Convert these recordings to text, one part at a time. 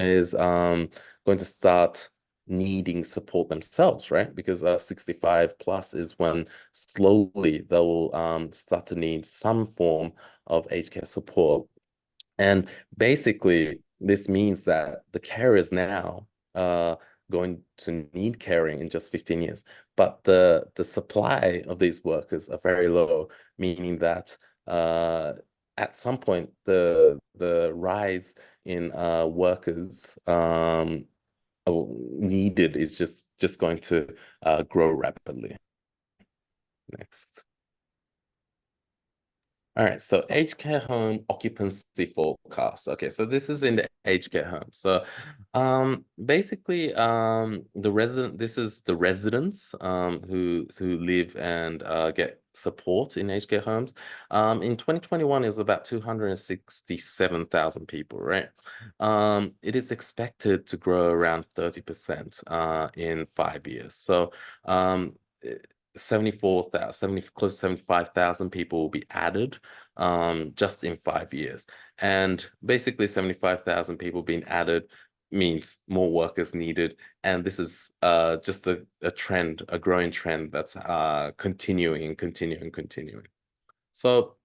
is going to start needing support themselves, right? Because 65 plus is when slowly they'll start to need some form of aged care support. And basically, this means that the carers now are going to need caring in just 15 years. But the supply of these workers are very low, meaning that at some point the rise in workers needed is just going to grow rapidly. Next. All right, so aged care home occupancy forecast. Okay, so this is in the aged care home. So basically this is the residents who live and get support in aged care homes. In 2021 it was about 267,000 people, right? It is expected to grow around 30% in 5 years. So 70, close to 75,000 people will be added just in 5 years. And basically 75,000 people being added means more workers needed. And this is just a trend, a growing trend that's continuing and continuing and continuing. So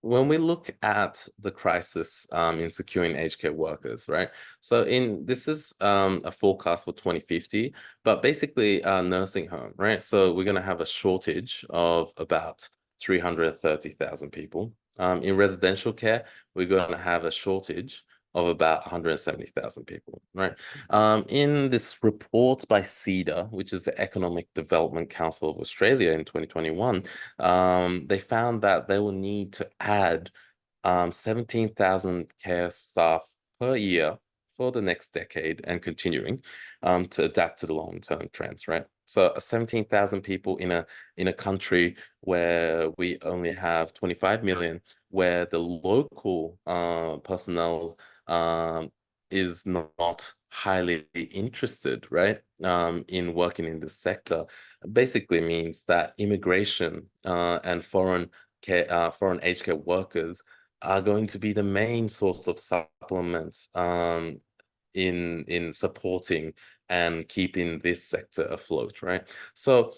when we look at the crisis in securing aged care workers, right? So this is a forecast for 2050, but basically a nursing home, right? So we're going to have a shortage of about 330,000 people. In residential care, we're going to have a shortage of about 170,000 people, right? In this report by CEDA, which is the Economic Development Council of Australia in 2021, they found that they will need to add 17,000 care staff per year for the next decade and continuing to adapt to the long-term trends, right? So 17,000 people in a country where we only have 25 million, where the local personnel is not highly interested, right, in working in this sector, basically means that immigration and foreign aged care workers are going to be the main source of supplements in supporting and keeping this sector afloat, right? So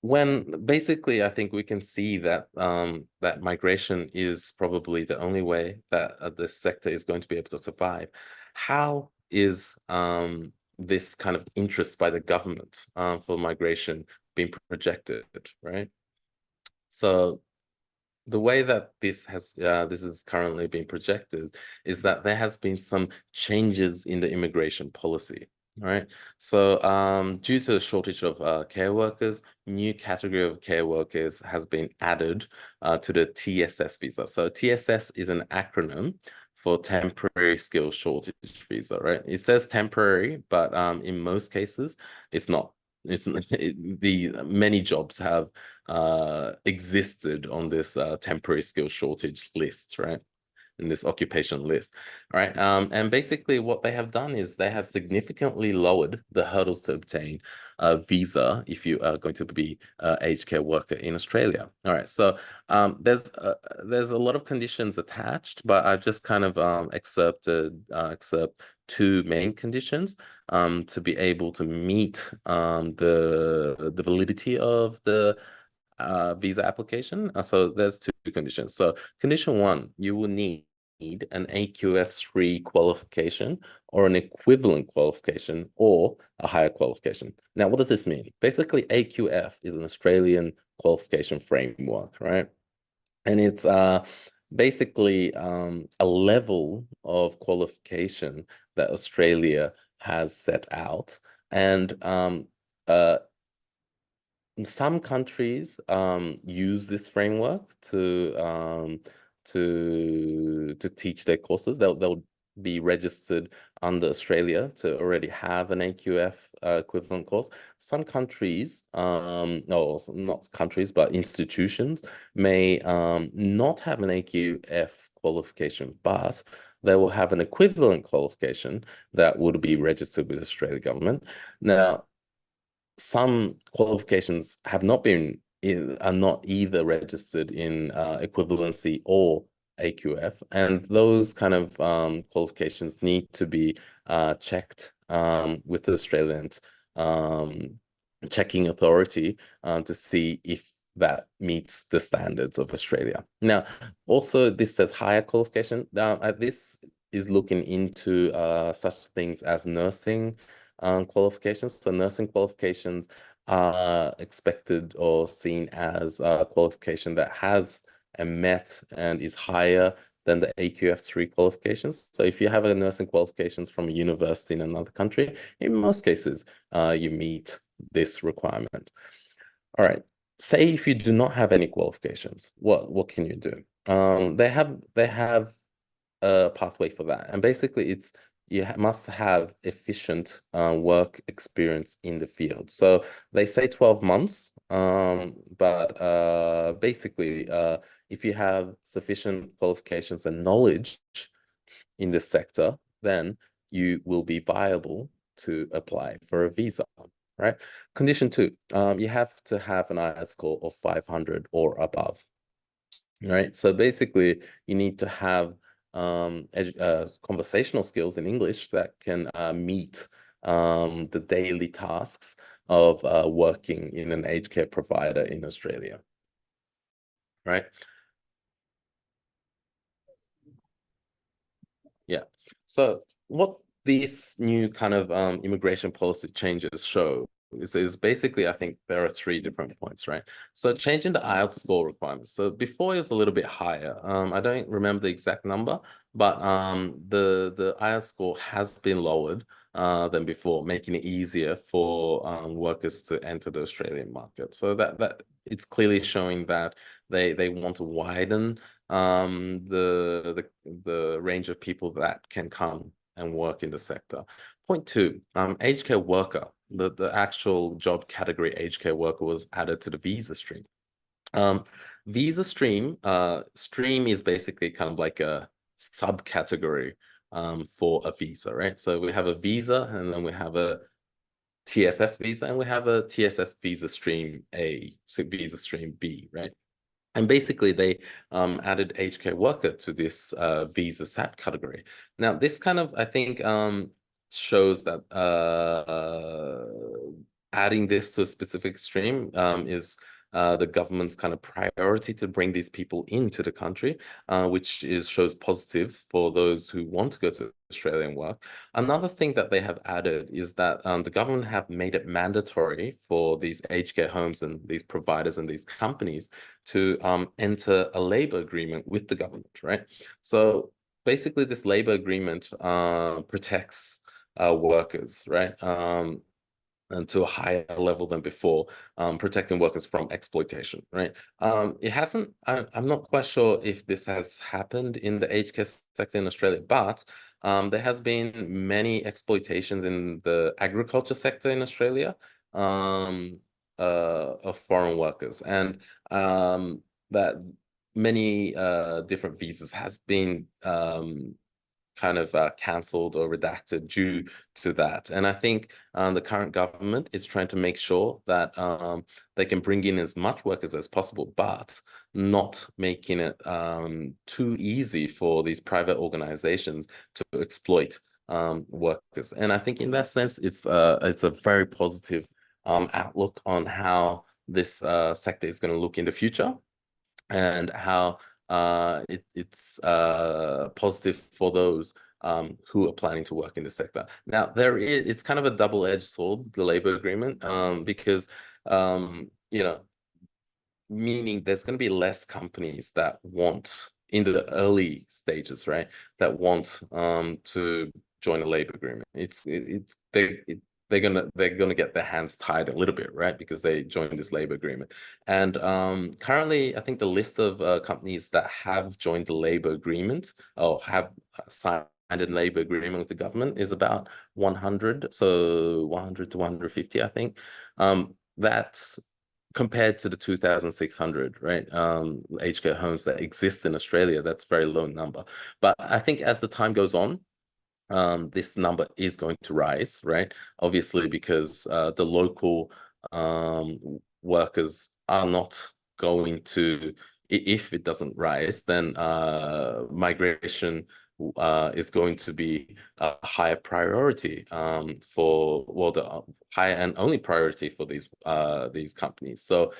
when basically I think we can see that that migration is probably the only way that this sector is going to be able to survive. How is this kind of interest by the government for migration being projected, right? So the way that this is currently being projected is that there has been some changes in the immigration policy. Right. So due to the shortage of care workers, new category of care workers has been added to the TSS visa. So TSS is an acronym for temporary skill shortage visa, right? It says temporary, but in most cases, it's not. The many jobs have existed on this temporary skill shortage list, right? In this occupation list, right? And basically what they have done is they have significantly lowered the hurdles to obtain a visa if you are going to be an aged care worker in Australia. All right, so there's a lot of conditions attached, but I've just kind of excerpt two main conditions to be able to meet the validity of the visa application. So there's two conditions. So condition one, you will need an AQF3 qualification or an equivalent qualification or a higher qualification. Now, what does this mean? Basically, AQF is an Australian qualification framework, right? And it's basically a level of qualification that Australia has set out. And some countries use this framework to teach their courses. They'll be registered under Australia to already have an AQF equivalent course. Some countries, no, not countries, but institutions may not have an AQF qualification, but they will have an equivalent qualification that would be registered with the Australian government. Now, some qualifications have not been are not either registered in equivalency or AQF, and those kind of qualifications need to be checked with the Australian checking authority to see if that meets the standards of Australia. Now, also this says higher qualification. This is looking into such things as nursing qualifications. So nursing qualifications are expected or seen as a qualification that has and met and is higher than the AQF3 qualifications. So if you have a nursing qualifications from a university in another country, in most cases, you meet this requirement. All right. Say if you do not have any qualifications, what can you do? They have a pathway for that, and basically it's you must have efficient work experience in the field. So they say 12 months, but basically, if you have sufficient qualifications and knowledge in this sector, then you will be viable to apply for a visa, right? Condition 2, you have to have an IELTS score of 500 or above, right? So basically, you need to have conversational skills in English that can meet the daily tasks of working in an aged care provider in Australia, right? Yeah. So what these new kind of immigration policy changes show is basically, I think there are 3 different points, right? So changing the IELTS score requirements. So before it was a little bit higher. I don't remember the exact number, but the IELTS score has been lowered than before, making it easier for workers to enter the Australian market. So that it's clearly showing that they want to widen the range of people that can come and work in the sector. Point 2, aged care worker, the actual job category aged care worker was added to the visa stream. Visa stream, stream is basically kind of like a subcategory for a visa, right? So we have a visa, and then we have a TSS visa, and we have a TSS visa stream A, so visa stream B, right? And basically, they added aged care worker to this visa SAT category. Now, this kind of, I think, shows that adding this to a specific stream is the government's kind of priority to bring these people into the country, which shows positive for those who want to go to Australia and work. Another thing that they have added is that the government have made it mandatory for these aged care homes and these providers and these companies to enter a labor agreement with the government, right? So basically, this labor agreement protects workers, right? And to a higher level than before, protecting workers from exploitation, right? It hasn't, I'm not quite sure if this has happened in the aged care sector in Australia, but there has been many exploitations in the agriculture sector in Australia of foreign workers, and that many different visas has been kind of cancelled or redacted due to that. And I think the current government is trying to make sure that they can bring in as much workers as possible, but not making it too easy for these private organizations to exploit workers. And I think in that sense, it's a very positive outlook on how this sector is going to look in the future, and how it's positive for those who are planning to work in the sector. Now, it's kind of a double-edged sword, the labor agreement, because meaning there's going to be less companies that want, in the early stages, right, that want to join a labor agreement. They're gonna get their hands tied a little bit, right? Because they joined this labor agreement. And currently, I think the list of companies that have joined the labor agreement or have signed a labor agreement with the government is about 100, so 100 to 150, I think. That's compared to the 2,600, right? Aged care homes that exist in Australia, that's a very low number. But I think as the time goes on, this number is going to rise, right? Obviously, because the local workers are not going to if it doesn't rise, then migration is going to be a higher priority for, well, the higher and only priority for these companies. So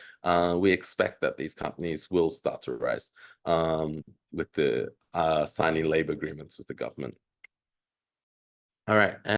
we expect that these companies will start to rise with the signing labor agreements with the government. All right.